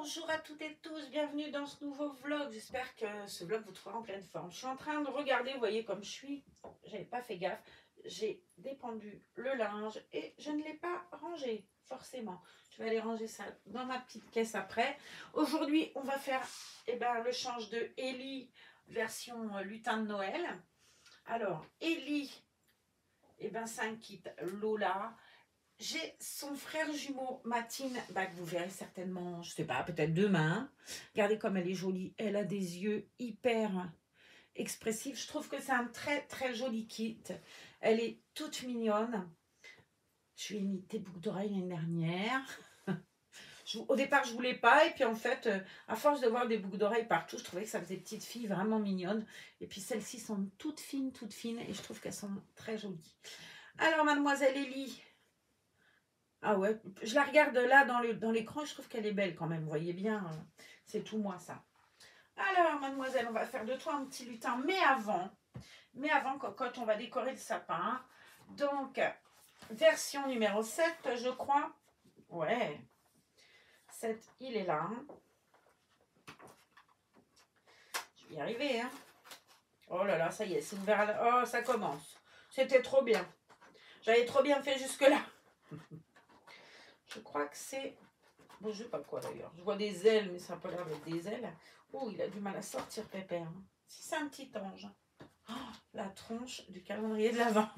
Bonjour à toutes et tous, bienvenue dans ce nouveau vlog. J'espère que ce vlog vous trouvera en pleine forme. Je suis en train de regarder, vous voyez comme je suis, j'avais pas fait gaffe. J'ai dépendu le linge et je ne l'ai pas rangé, forcément. Je vais aller ranger ça dans ma petite caisse après. Aujourd'hui, on va faire le change de Ellie version lutin de Noël. Alors, Ellie, c'est un kit Lola. J'ai son frère jumeau Matine, que vous verrez certainement, je sais pas, peut-être demain. Regardez comme elle est jolie. Elle a des yeux hyper expressifs. Je trouve que c'est un très très joli kit. Elle est toute mignonne. Je lui ai mis des boucles d'oreilles l'année dernière. Au départ, je voulais pas. Et puis en fait, à force de voir des boucles d'oreilles partout, je trouvais que ça faisait petite fille vraiment mignonne. Et puis celles-ci sont toutes fines. Et je trouve qu'elles sont très jolies. Alors, mademoiselle Ellie. Ah ouais, je la regarde là dans l'écran, je trouve qu'elle est belle quand même, vous voyez bien, c'est tout moi ça. Alors mademoiselle, on va faire de toi un petit lutin, mais avant cocotte, on va décorer le sapin. Donc, version numéro 7, je crois. Ouais, 7, il est là. Je vais y arriver, hein. Oh là là, ça y est, c'est ouvert. Oh, ça commence. C'était trop bien. J'avais trop bien fait jusque-là. Je crois que c'est... Bon, je sais pas quoi d'ailleurs. Je vois des ailes, mais ça n'a pas l'air d'être des ailes. Oh, il a du mal à sortir, Pépère. Si c'est un petit ange. Oh, la tronche du calendrier de l'Avent.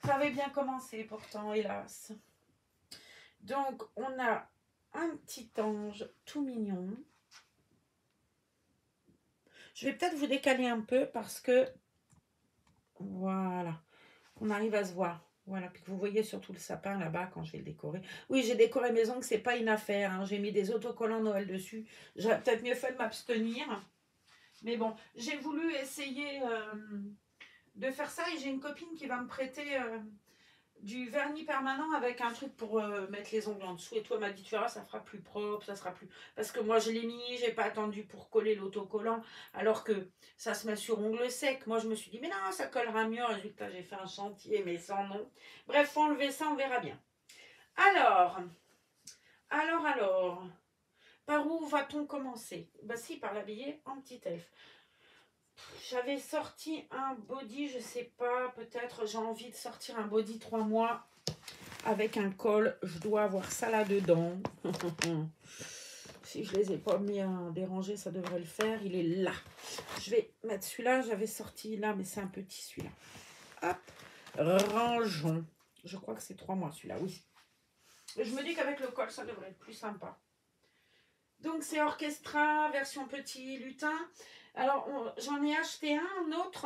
Ça avait bien commencé pourtant, hélas. Donc, on a un petit ange tout mignon. Je vais peut-être vous décaler un peu parce que... Voilà. On arrive à se voir. Voilà, puis que vous voyez surtout le sapin là-bas quand je vais le décorer. Oui, j'ai décoré mes ongles, c'est pas une affaire. Hein. J'ai mis des autocollants Noël dessus. J'aurais peut-être mieux fait de m'abstenir. Mais bon, j'ai voulu essayer de faire ça et j'ai une copine qui va me prêter du vernis permanent avec un truc pour mettre les ongles en dessous. Et toi, elle m'a dit, tu verras, ça fera plus propre, ça sera plus... Parce que moi, je l'ai mis, j'ai pas attendu pour coller l'autocollant, alors que ça se met sur ongles secs. Moi, je me suis dit, mais non, ça collera mieux. Résultat, j'ai fait un chantier, mais sans nom. Bref, faut enlever ça, on verra bien. Alors, par où va-t-on commencer? Bah si, par l'habiller en petit elfe. J'avais sorti un body, je sais pas, peut-être j'ai envie de sortir un body 3 mois avec un col. Je dois avoir ça là-dedans. Si je les ai pas mis à déranger, ça devrait le faire. Il est là. Je vais mettre celui-là. J'avais sorti là, mais c'est un petit celui-là. Hop, rangeons. Je crois que c'est 3 mois celui-là, oui. Et je me dis qu'avec le col, ça devrait être plus sympa. Donc c'est Orchestra, version petit lutin. Alors j'en ai acheté un autre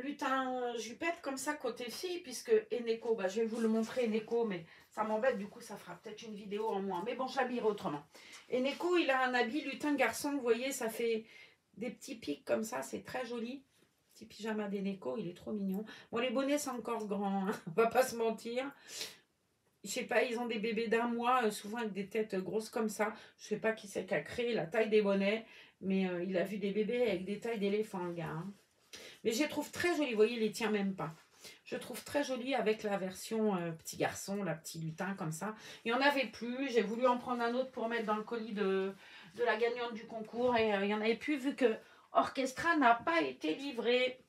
lutin jupette comme ça côté fille, puisque Eneco, je vais vous le montrer Eneco, mais ça m'embête, du coup ça fera peut-être une vidéo en moins. Mais bon, je l'habillerai autrement. Eneco, il a un habit lutin garçon, vous voyez, ça fait des petits pics comme ça, c'est très joli. Petit pyjama d'Eneco, il est trop mignon. Bon, les bonnets c'est encore grand, hein, on va pas se mentir. Je sais pas, ils ont des bébés d'1 mois, souvent avec des têtes grosses comme ça. Je sais pas qui c'est qui a créé la taille des bonnets, mais il a vu des bébés avec des tailles d'éléphant, le gars. Hein. Mais je les trouve très jolis, vous voyez, il les tient même pas. Je trouve très jolis avec la version petit garçon, la petit lutin comme ça. Il n'y en avait plus, j'ai voulu en prendre un autre pour mettre dans le colis de la gagnante du concours. Et il n'y en avait plus vu que Orchestra n'a pas été livré.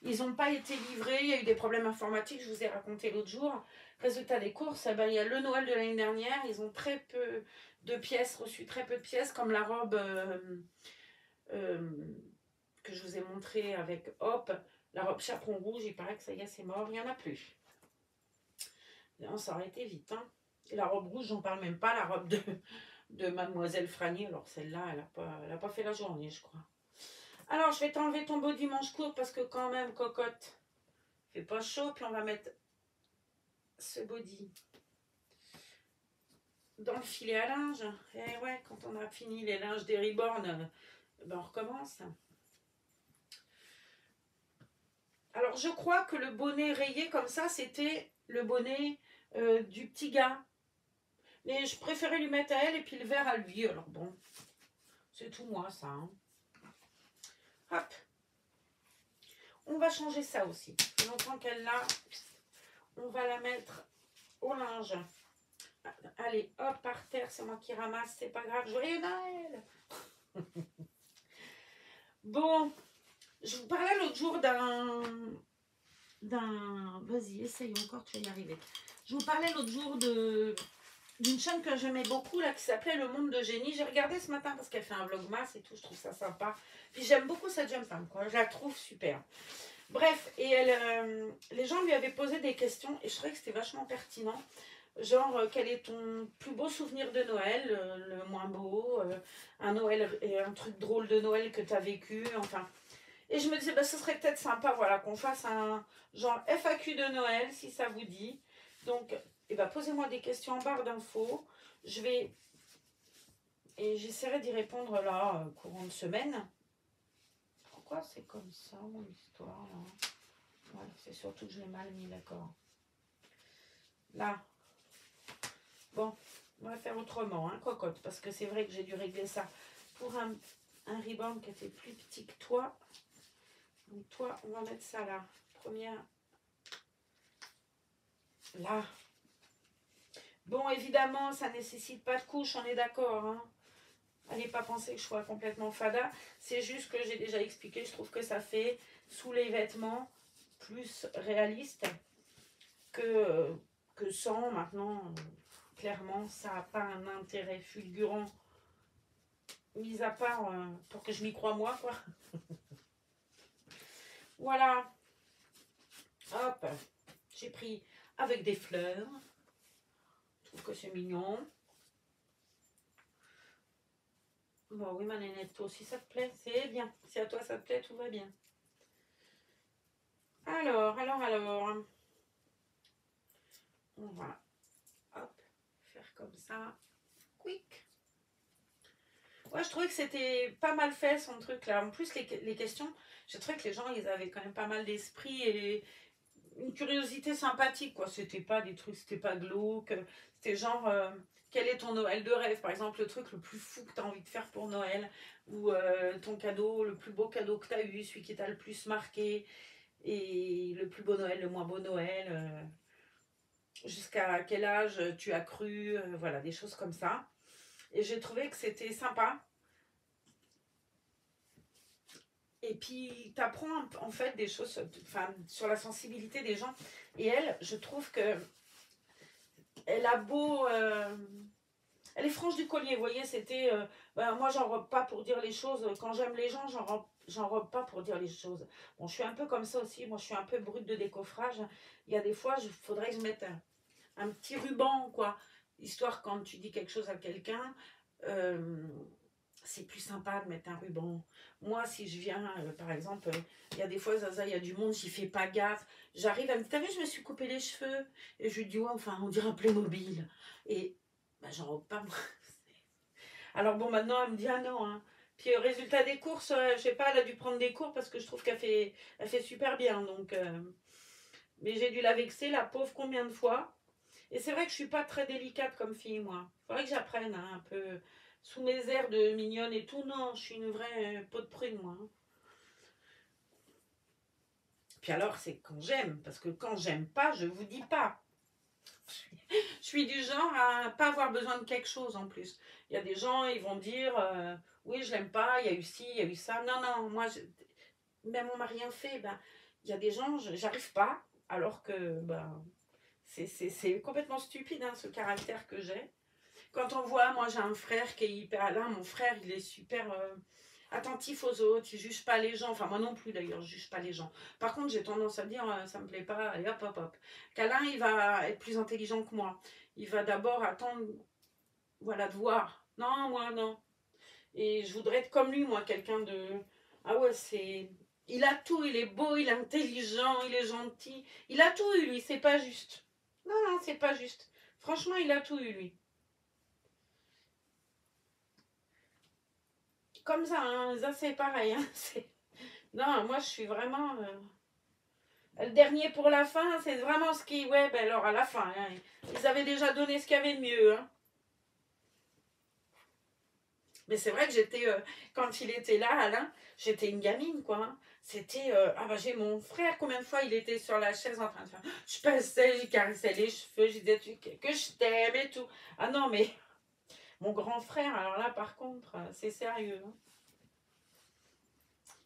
Ils n'ont pas été livrés, il y a eu des problèmes informatiques, je vous ai raconté l'autre jour. Résultat des courses, il y a le Noël de l'année dernière, ils ont très peu de pièces, reçu très peu de pièces, comme la robe que je vous ai montrée avec Hop, la robe chaperon rouge, il paraît que ça y est, c'est mort, il n'y en a plus. Non, ça aurait été vite. Hein. Et la robe rouge, j'en parle même pas, la robe de Mademoiselle Franier, alors celle-là, elle a pas fait la journée, je crois. Alors, je vais t'enlever ton body manche court parce que quand même, cocotte, il fait pas chaud. Puis on va mettre ce body dans le filet à linge. Et ouais, quand on a fini les linges des Reborn, on recommence. Alors, je crois que le bonnet rayé comme ça, c'était le bonnet du petit gars. Mais je préférais lui mettre à elle et puis le vert à lui. Alors bon, c'est tout moi, ça. Hein. Hop. On va changer ça aussi. Ça fait longtemps qu'elle l'a. On va la mettre au linge Allez, hop, par terre, c'est moi qui ramasse, c'est pas grave. Joyeux Noël. Bon, je vous parlais l'autre jour Vas-y, essaye encore, tu vas y arriver. Je vous parlais l'autre jour d'une chaîne que j'aimais beaucoup, là, qui s'appelait Le Monde de Génie. J'ai regardé ce matin parce qu'elle fait un vlogmas et tout, je trouve ça sympa. Puis j'aime beaucoup cette jeune femme, quoi. Je la trouve super. Bref, et les gens lui avaient posé des questions et je trouvais que c'était vachement pertinent. Genre, quel est ton plus beau souvenir de Noël, le moins beau, un Noël et un truc drôle de Noël que tu as vécu, enfin. Et je me disais, bah, ce serait peut-être sympa, voilà, qu'on fasse un genre FAQ de Noël, si ça vous dit. Donc, eh ben, posez-moi des questions en barre d'infos. Et j'essaierai d'y répondre là, courant de semaine. Pourquoi c'est comme ça, mon histoire, là? Ouais, c'est surtout que je l'ai mal mis, d'accord. Là. Bon, on va faire autrement, hein, cocotte, parce que c'est vrai que j'ai dû régler ça pour un riband qui était plus petit que toi. Donc toi, on va mettre ça là. Première. Là. Bon, évidemment, ça ne nécessite pas de couche, on est d'accord. Hein. Allez pas penser que je sois complètement fada. C'est juste que j'ai déjà expliqué, je trouve que ça fait sous les vêtements plus réaliste que sans. Maintenant, clairement, ça n'a pas un intérêt fulgurant, mis à part pour que je m'y croie moi, quoi. Voilà. Hop, j'ai pris avec des fleurs. Je trouve que c'est mignon. Bon, oui, ma nénette, toi aussi ça te plaît, c'est bien. Si à toi ça te plaît, tout va bien. Alors. On va, hop, faire comme ça. Quick. Ouais, je trouvais que c'était pas mal fait son truc là. En plus, les questions, j'ai trouvé que les gens, ils avaient quand même pas mal d'esprit et une curiosité sympathique, quoi. C'était pas des trucs, c'était pas glauque. C'était genre, quel est ton Noël de rêve? Par exemple, le truc le plus fou que tu as envie de faire pour Noël. Ou ton cadeau, le plus beau cadeau que tu as eu, celui qui t'a le plus marqué. Et le plus beau Noël, le moins beau Noël. Jusqu'à quel âge tu as cru. Voilà, des choses comme ça. Et j'ai trouvé que c'était sympa. Et puis, tu apprends en fait des choses sur la sensibilité des gens. Et elle, je trouve que elle a beau... elle est franche du collier, vous voyez, c'était... moi, j'en robe pas pour dire les choses. Quand j'aime les gens, j'en robe pas pour dire les choses. Bon, je suis un peu comme ça aussi. Moi, je suis un peu brute de décoffrage. Il y a des fois, il faudrait que je mette un petit ruban, quoi. Histoire, quand tu dis quelque chose à quelqu'un... c'est plus sympa de mettre un ruban. Moi, si je viens, par exemple, il y a des fois, Zaza, il y a du monde, j'y fais pas gaffe. J'arrive, elle me dit, t'as vu, je me suis coupé les cheveux. Et je lui dis, ouais, enfin, on dirait un Playmobil. Et bah, j'en robe pas, moi. Alors bon, maintenant, elle me dit, ah non, hein. Puis résultat des courses, je sais pas, elle a dû prendre des cours parce que je trouve elle fait super bien. Donc, mais j'ai dû la vexer, la pauvre, combien de fois. Et c'est vrai que je suis pas très délicate comme fille, moi. Faudrait que j'apprenne hein, un peu sous mes airs de mignonne et tout. Non, je suis une vraie peau de prune, moi. Hein. Puis alors, c'est quand j'aime. Parce que quand j'aime pas, je vous dis pas. Je suis du genre à pas avoir besoin de quelque chose en plus. Il y a des gens, ils vont dire oui, je l'aime pas, il y a eu ci, il y a eu ça. Non, non, moi, même on m'a rien fait. Ben, il y a des gens, j'arrive pas. Alors que ben, c'est complètement stupide hein, ce caractère que j'ai. Quand on voit, moi j'ai un frère qui est hyper... Là, mon frère, il est super attentif aux autres, il juge pas les gens. Enfin, moi non plus d'ailleurs, je juge pas les gens. Par contre, j'ai tendance à dire, ça me plaît pas, allez hop, hop, hop. Câlin, il va être plus intelligent que moi. Il va d'abord attendre, voilà, de voir. Non, moi, non. Et je voudrais être comme lui, moi, quelqu'un de... Ah ouais, c'est... Il a tout, il est beau, il est intelligent, il est gentil. Il a tout eu, lui, c'est pas juste. Non, non, c'est pas juste. Franchement, il a tout eu, lui. Comme ça c'est pareil. Hein, non, moi je suis vraiment... Le dernier pour la fin, c'est vraiment ce qui... Ouais, ben alors à la fin, hein, ils avaient déjà donné ce qu'il y avait de mieux. Hein. Mais c'est vrai que j'étais, quand il était là, Alain, j'étais une gamine, quoi. Hein. C'était, ah bah j'ai mon frère, combien de fois il était sur la chaise en train de faire, je passais, j'y caressais les cheveux, je disais que je t'aime et tout. Ah non, mais mon grand frère, alors là, par contre, c'est sérieux. Hein.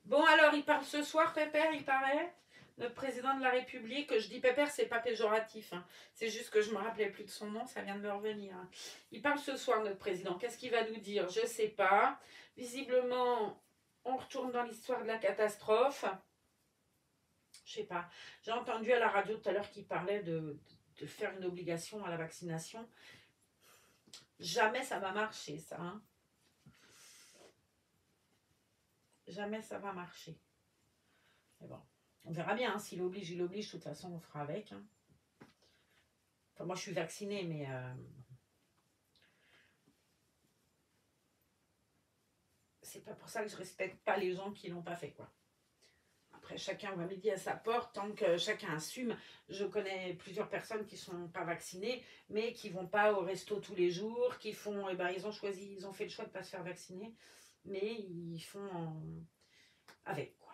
Bon, alors, il parle ce soir, Pépère, il paraît, notre président de la République. Je dis Pépère, c'est pas péjoratif. Hein. C'est juste que je me rappelais plus de son nom, ça vient de me revenir. Hein. Il parle ce soir, notre président. Qu'est-ce qu'il va nous dire? Je sais pas. Visiblement, on retourne dans l'histoire de la catastrophe. Je sais pas. J'ai entendu à la radio tout à l'heure qu'il parlait de faire une obligation à la vaccination. Jamais ça va marcher, ça. Hein. Jamais ça va marcher. Mais bon, on verra bien. Hein. S'il oblige, il oblige. De toute façon, on fera avec. Hein. Enfin, moi, je suis vaccinée, mais... c'est pas pour ça que je respecte pas les gens qui l'ont pas fait, quoi. Après, chacun va midi à sa porte, tant que chacun assume. Je connais plusieurs personnes qui sont pas vaccinées, mais qui vont pas au resto tous les jours, qui font... Eh ben, ils ont choisi, ils ont fait le choix de pas se faire vacciner, mais ils font avec, quoi.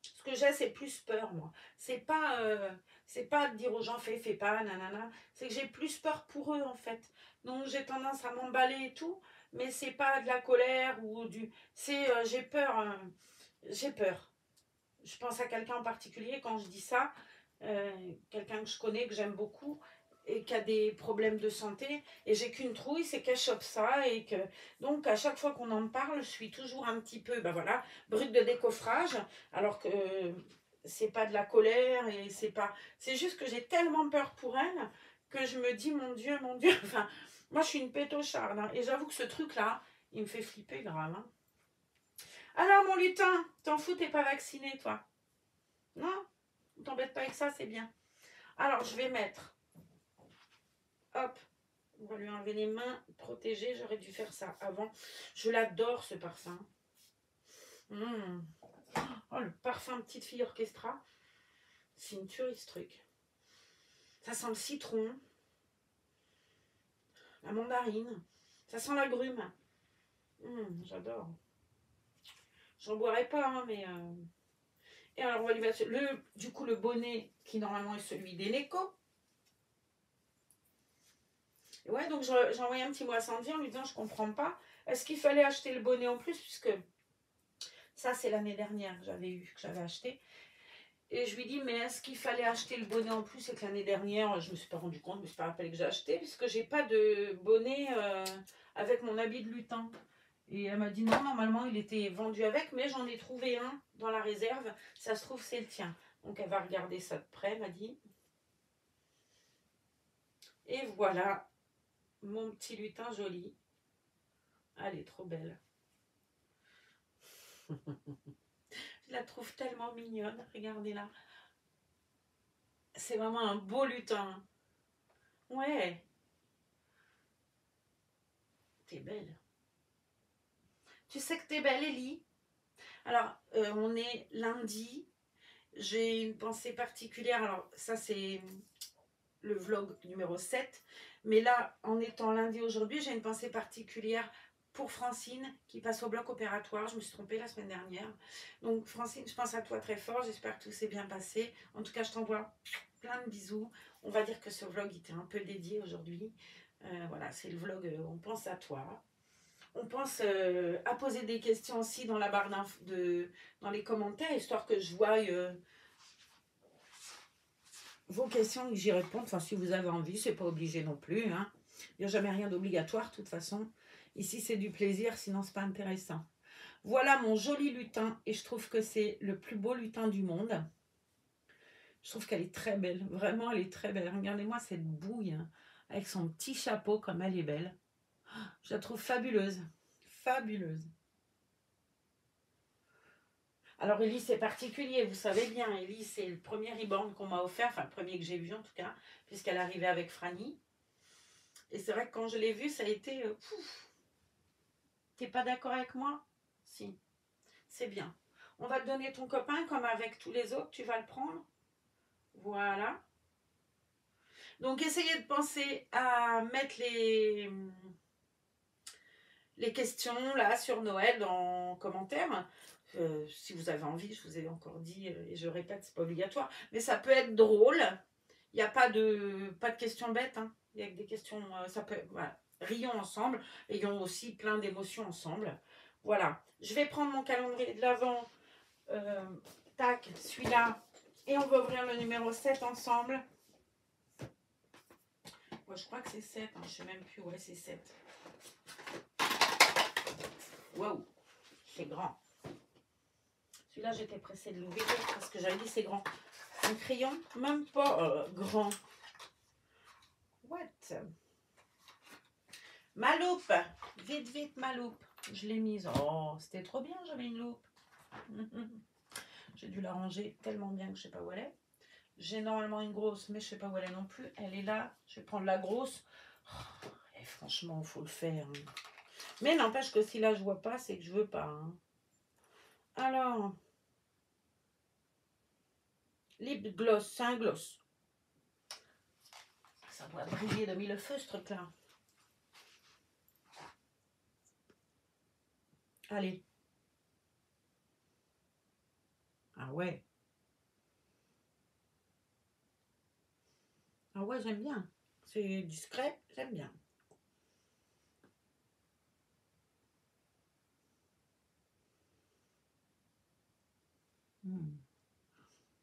Ce que j'ai, c'est plus peur, moi. C'est pas de dire aux gens, fais pas, nanana. C'est que j'ai plus peur pour eux, en fait. Donc, j'ai tendance à m'emballer et tout, mais c'est pas de la colère ou du... C'est, j'ai peur, j'ai peur. Je pense à quelqu'un en particulier quand je dis ça, quelqu'un que je connais, que j'aime beaucoup, et qui a des problèmes de santé, et j'ai qu'une trouille, c'est qu'elle chope ça, et que donc à chaque fois qu'on en parle, je suis toujours un petit peu, ben voilà, brute de décoffrage, alors que c'est pas de la colère, et c'est pas, c'est juste que j'ai tellement peur pour elle, que je me dis, mon Dieu, enfin, moi je suis une pétocharde, hein, et j'avoue que ce truc-là, il me fait flipper grave, hein. Alors mon lutin, t'en fous, t'es pas vacciné, toi? Non, ne t'embête pas avec ça, c'est bien. Alors, je vais mettre, hop, on va lui enlever les mains protégées. J'aurais dû faire ça avant. Je l'adore, ce parfum. Mmh. Oh, le parfum petite fille orchestra. C'est une tuerie, ce truc. Ça sent le citron, la mandarine. Ça sent l'agrume. J'adore. J'en boirais pas, hein, mais... Et alors, on va lui mettre du coup le bonnet qui, normalement, est celui d'Eneco. Ouais, donc j'ai envoyé un petit mot à Sandy en lui disant, je comprends pas. Est-ce qu'il fallait acheter le bonnet en plus, puisque ça, c'est l'année dernière que j'avais acheté. Et je lui dis, mais est-ce qu'il fallait acheter le bonnet en plus? Et que l'année dernière, je ne me suis pas rendu compte, je ne me suis pas rappelé que j'ai acheté, puisque j'ai pas de bonnet avec mon habit de lutin. Et elle m'a dit, non, normalement, il était vendu avec, mais j'en ai trouvé un dans la réserve. Ça se trouve, c'est le tien. Donc, elle va regarder ça de près, m'a dit. Et voilà, mon petit lutin joli. Elle est trop belle. Je la trouve tellement mignonne. Regardez-la. C'est vraiment un beau lutin. Ouais. T'es belle. Tu sais que t'es belle, Ellie. Alors, on est lundi. J'ai une pensée particulière. Alors, ça, c'est le vlog numéro 7. Mais là, en étant lundi aujourd'hui, j'ai une pensée particulière pour Francine qui passe au bloc opératoire. Je me suis trompée la semaine dernière. Donc, Francine, je pense à toi très fort. J'espère que tout s'est bien passé. En tout cas, je t'envoie plein de bisous. On va dire que ce vlog était un peu dédié aujourd'hui. Voilà, c'est le vlog On pense à toi. On pense à poser des questions aussi dans la barre dans les commentaires, histoire que je voie vos questions et que j'y réponde. Enfin, si vous avez envie, c'est pas obligé non plus. Hein. Il n'y a jamais rien d'obligatoire, de toute façon. Ici, c'est du plaisir, sinon c'est pas intéressant. Voilà mon joli lutin, et je trouve que c'est le plus beau lutin du monde. Je trouve qu'elle est très belle. Vraiment, elle est très belle. Regardez-moi cette bouille, hein, avec son petit chapeau, comme elle est belle. Je la trouve fabuleuse. Fabuleuse. Alors Ellie, c'est particulier, vous savez bien, Ellie, c'est le premier reborn qu'on m'a offert, enfin le premier que j'ai vu en tout cas, puisqu'elle arrivait avec Franny. Et c'est vrai que quand je l'ai vue, ça a été... T'es pas d'accord avec moi? Si, c'est bien. On va te donner ton copain comme avec tous les autres, tu vas le prendre. Voilà. Donc, essayez de penser à mettre les questions là sur Noël en commentaire. Si vous avez envie, je vous ai encore dit, et je répète, c'est pas obligatoire, mais ça peut être drôle. Il n'y a pas de questions bêtes, hein. Il y a que des questions, ça peut, voilà. Rions ensemble, ayons aussi plein d'émotions ensemble. Voilà, je vais prendre mon calendrier de l'Avent, tac, celui-là, et on va ouvrir le numéro 7 ensemble. Moi, je crois que c'est 7, hein, je sais même plus, ouais, c'est 7. Waouh, c'est grand. Celui-là, j'étais pressée de l'ouvrir parce que j'avais dit c'est grand. Un crayon, même pas grand. What? Ma loupe. Vite, vite, ma loupe. Je l'ai mise. Oh, c'était trop bien, j'avais une loupe. J'ai dû la ranger tellement bien que je sais pas où elle est. J'ai normalement une grosse, mais je sais pas où elle est non plus. Elle est là. Je vais prendre la grosse. Oh, et franchement, il faut le faire. Hein. Mais n'empêche que si là, je vois pas, c'est que je veux pas. Hein. Alors, lip gloss, c'est un gloss. Ça doit briller de mille feux, ce truc-là. Allez. Ah ouais. Ah ouais, j'aime bien. C'est discret, j'aime bien.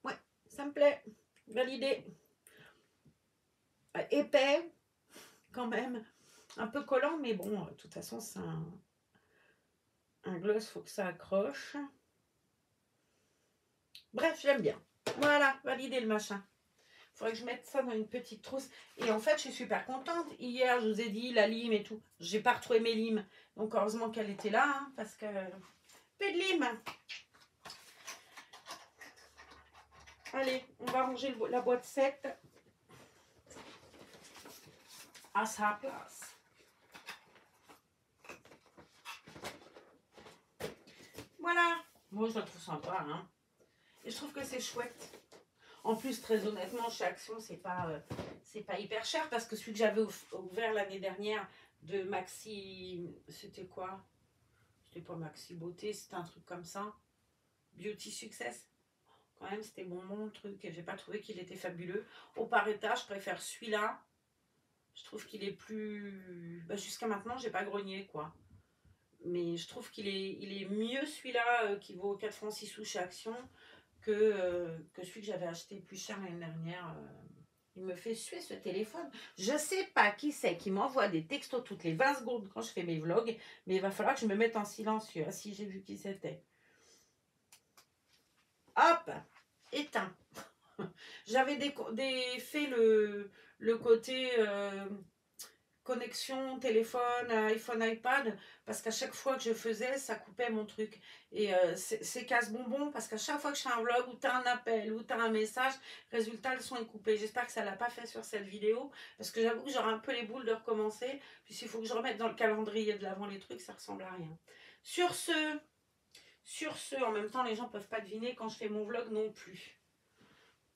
Ouais, ça me plaît. Validé. Épais, quand même. Un peu collant, mais bon, de toute façon, c'est un gloss, il faut que ça accroche. Bref, j'aime bien. Voilà, validé le machin. Il faudrait que je mette ça dans une petite trousse. Et en fait, je suis super contente. Hier, je vous ai dit la lime et tout. J'ai pas retrouvé mes limes. Donc, heureusement qu'elle était là, hein, parce que... Peu de lime. Allez, on va ranger la boîte 7 à sa place. Voilà. Moi, je la trouve sympa. Hein. Et je trouve que c'est chouette. En plus, très honnêtement, chez Action, c'est pas hyper cher parce que celui que j'avais ouvert l'année dernière de Maxi, c'était quoi? C'était pas Maxi Beauté, c'était un truc comme ça. Beauty Success. Quand même, c'était bon le truc et j'ai pas trouvé qu'il était fabuleux. Au par état, je préfère celui-là. Je trouve qu'il est plus... Bah, jusqu'à maintenant, j'ai pas grogné, quoi. Mais je trouve qu'il est mieux celui-là qui vaut 4 francs 6 sous chez Action que celui que j'avais acheté plus cher l'année dernière. Il me fait suer ce téléphone. Je sais pas qui c'est qui m'envoie des textos toutes les 20 secondes quand je fais mes vlogs, mais il va falloir que je me mette en silencieux. Ah, si j'ai vu qui c'était. Hop, éteint. J'avais fait le côté connexion téléphone, iPhone, iPad, parce qu'à chaque fois que je faisais, ça coupait mon truc. Et c'est casse-bonbon, parce qu'à chaque fois que je fais un vlog, ou tu as un appel, ou tu as un message, résultat, le son est coupé. J'espère que ça ne l'a pas fait sur cette vidéo, parce que j'avoue que j'aurai un peu les boules de recommencer. Puis s'il faut que je remette dans le calendrier de l'avant les trucs, ça ressemble à rien. Sur ce, en même temps, les gens ne peuvent pas deviner quand je fais mon vlog non plus.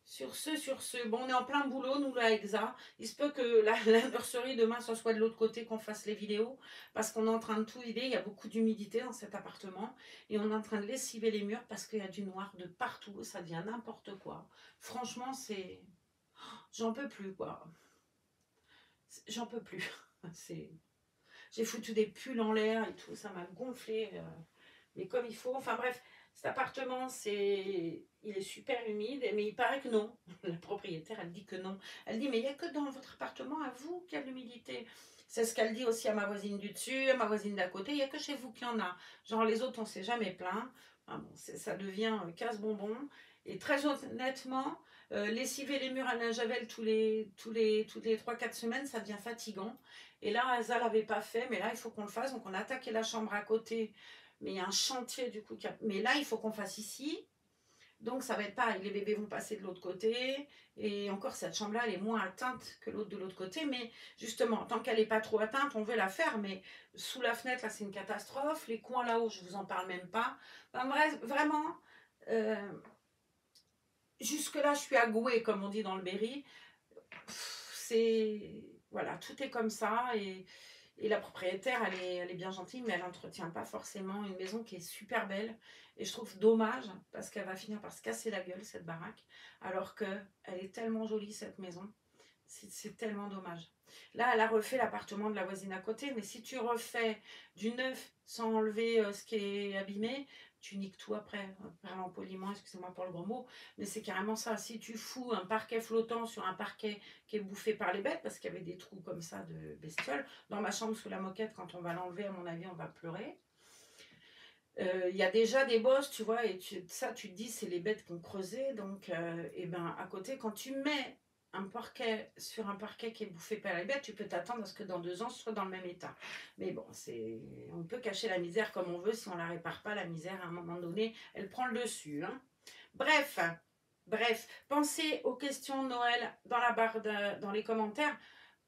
Sur ce, bon, on est en plein boulot, nous, la Exa. Il se peut que la nurserie, demain, ce soit de l'autre côté qu'on fasse les vidéos, parce qu'on est en train de tout vider, il y a beaucoup d'humidité dans cet appartement, et on est en train de lessiver les murs, parce qu'il y a du noir de partout, ça devient n'importe quoi. Franchement, c'est... J'en peux plus, quoi. J'en peux plus. J'ai foutu des pulls en l'air et tout, ça m'a gonflé, mais comme il faut. Enfin bref, cet appartement, il est super humide, mais il paraît que non. La propriétaire, elle dit que non. Elle dit, mais il n'y a que dans votre appartement, à vous, qu'il y a de l'humidité. C'est ce qu'elle dit aussi à ma voisine du dessus, à ma voisine d'à côté. Il n'y a que chez vous qu'il y en a. Genre, les autres, on ne s'est jamais plaint. Enfin, bon, ça devient casse-bonbon. Et très honnêtement, lessiver les murs à la javel toutes les 3-4 semaines, ça devient fatigant. Et là, Asa ne l'avait pas fait, mais là, il faut qu'on le fasse. Donc, on a attaqué la chambre à côté. Mais il y a un chantier du coup. Mais là, il faut qu'on fasse ici. Donc, ça va être pareil. Les bébés vont passer de l'autre côté. Et encore, cette chambre-là, elle est moins atteinte que l'autre de l'autre côté. Mais justement, tant qu'elle n'est pas trop atteinte, on veut la faire. Mais sous la fenêtre, là, c'est une catastrophe. Les coins là-haut, je ne vous en parle même pas. Enfin, bref, vraiment, jusque-là, je suis agouée, comme on dit dans le Berry. c'est... Voilà, tout est comme ça. Et la propriétaire, elle est bien gentille, mais elle n'entretient pas forcément une maison qui est super belle. Et je trouve dommage, parce qu'elle va finir par se casser la gueule, cette baraque, alors qu'elle est tellement jolie, cette maison. C'est tellement dommage. Là, elle a refait l'appartement de la voisine à côté, mais si tu refais du neuf sans enlever ce qui est abîmé, tu niques tout après. Parlant poliment, excusez-moi pour le gros mot, mais c'est carrément ça. Si tu fous un parquet flottant sur un parquet qui est bouffé par les bêtes, parce qu'il y avait des trous comme ça de bestioles, dans ma chambre sous la moquette, quand on va l'enlever, à mon avis, on va pleurer. Il y a déjà des bosses, tu vois, et ça, tu te dis, c'est les bêtes qui ont creusé. Donc, et ben, à côté, quand tu mets un parquet sur un parquet qui est bouffé par les bêtes, tu peux t'attendre à ce que dans 2 ans, ce soit dans le même état. Mais bon, on peut cacher la misère comme on veut. Si on la répare pas, la misère, à un moment donné, elle prend le dessus. Hein. Bref, pensez aux questions de Noël dans la barre dans les commentaires.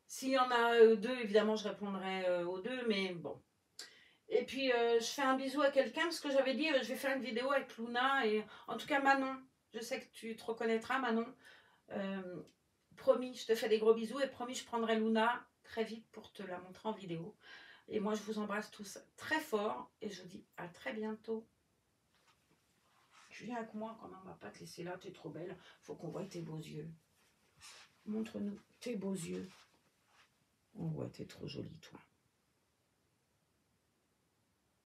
S'il y en a 2, évidemment, je répondrai aux 2, mais bon. Et puis, je fais un bisou à quelqu'un parce que j'avais dit, je vais faire une vidéo avec Luna et en tout cas Manon. Je sais que tu te reconnaîtras, Manon. Euh, Promis, je te fais des gros bisous et promis, je prendrai Luna très vite pour te la montrer en vidéo. Et moi, je vous embrasse tous très fort et je vous dis à très bientôt. Tu viens avec moi quand même, on va pas te laisser là, tu es trop belle. Faut qu'on voie tes beaux yeux. Montre-nous tes beaux yeux. Oh ouais, t'es trop jolie, toi.